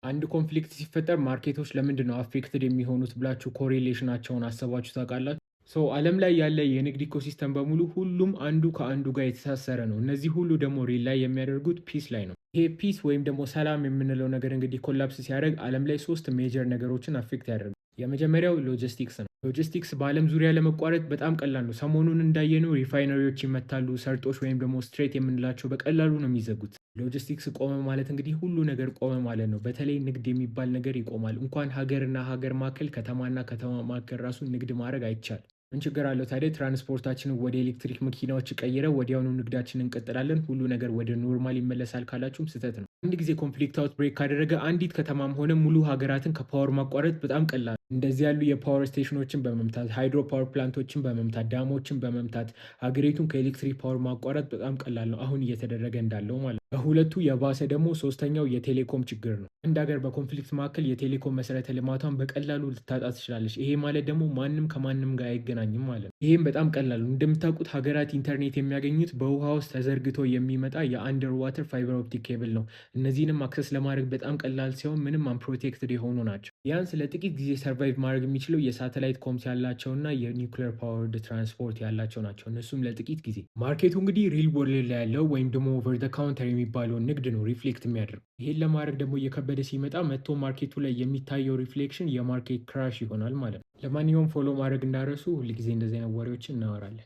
አንድ ኮንፍሊክት ሲፈጠር ማርኬቶች ለምንድነው አፌክትድ የሚሆኑት ብላችሁ ኮሪሌሽናቸውን አስባችሁ ታውቃላችሁ? ዓለም ላይ ያለ የንግድ ኢኮሲስተም በሙሉ ሁሉም አንዱ ከአንዱ ጋር የተሳሰረ ነው። እነዚህ ሁሉ ደግሞ ሪላይ የሚያደርጉት ፒስ ላይ ነው። ይሄ ፒስ ወይም ደግሞ ሰላም የምንለው ነገር እንግዲህ ኮላፕስ ሲያደርግ ዓለም ላይ ሶስት ሜጀር ነገሮችን አፌክት ያደርጋል። የመጀመሪያው ሎጂስቲክስ ነው። ሎጂስቲክስ በዓለም ዙሪያ ለመቋረጥ በጣም ቀላል ነው። ሰሞኑን እንዳየነው ሪፋይነሪዎች ይመታሉ፣ ሰርጦች ወይም ደግሞ ስትሬት የምንላቸው በቀላሉ ነው የሚዘጉት። ሎጂስቲክስ ቆመ ማለት እንግዲህ ሁሉ ነገር ቆመ ማለት ነው። በተለይ ንግድ የሚባል ነገር ይቆማል። እንኳን ሀገርና ሀገር መካከል ከተማና ከተማ መካከል ራሱ ንግድ ማድረግ አይቻልም። ምን ችግር አለው ታዲያ? ትራንስፖርታችንን ወደ ኤሌክትሪክ መኪናዎች ቀይረን ወዲያውኑ ንግዳችንን እንቀጥላለን፣ ሁሉ ነገር ወደ ኖርማል ይመለሳል ካላችሁም ስህተት ነው። አንድ ጊዜ ኮንፍሊክት አውትብሬክ ካደረገ አንዲት ከተማም ሆነ ሙሉ ሀገራትን ከፓወር ማቋረጥ በጣም ቀላል ነው። እንደዚህ ያሉ የፓወር ስቴሽኖችን በመምታት ሃይድሮ ፓወር ፕላንቶችን በመምታት ዳሞችን በመምታት ሀገሪቱን ከኤሌክትሪክ ፓወር ማቋረጥ በጣም ቀላል ነው፣ አሁን እየተደረገ እንዳለው ማለት ነው። ከሁለቱ የባሰ ደግሞ ሶስተኛው የቴሌኮም ችግር ነው። አንድ ሀገር በኮንፍሊክት መካከል የቴሌኮም መሰረተ ልማቷን በቀላሉ ልታጣ ትችላለች። ይሄ ማለት ደግሞ ማንም ከማንም ጋር አይገናኝም ማለት ነው። ይሄም በጣም ቀላል ነው። እንደምታውቁት ሀገራት ኢንተርኔት የሚያገኙት በውሃ ውስጥ ተዘርግቶ የሚመጣ የአንደር ዋተር ፋይበር ኦፕቲክ ኬብል ነው። እነዚህንም አክሰስ ለማድረግ በጣም ቀላል ሲሆን ምንም አንፕሮቴክትድ የሆኑ ናቸው። ቢያንስ ለጥቂት ጊዜ ሰርቫይቭ ማድረግ የሚችለው የሳተላይት ኮምስ ያላቸውና የኒውክሌር ፓወርድ ትራንስፖርት ያላቸው ናቸው። እነሱም ለጥቂት ጊዜ። ማርኬቱ እንግዲህ ሪል ወርልድ ላይ ያለው ወይም ደግሞ ኦቨር ዘ ካውንተር የሚባለውን ንግድ ነው ሪፍሌክት የሚያደርግ። ይሄን ለማድረግ ደግሞ እየከበደ ሲመጣ መጥቶ ማርኬቱ ላይ የሚታየው ሪፍሌክሽን የማርኬት ክራሽ ይሆናል ማለት ነው። ለማንኛውም ፎሎ ማድረግ እንዳረሱ ሁልጊዜ እንደዚህ አይነት ወሬዎችን እናወራለን።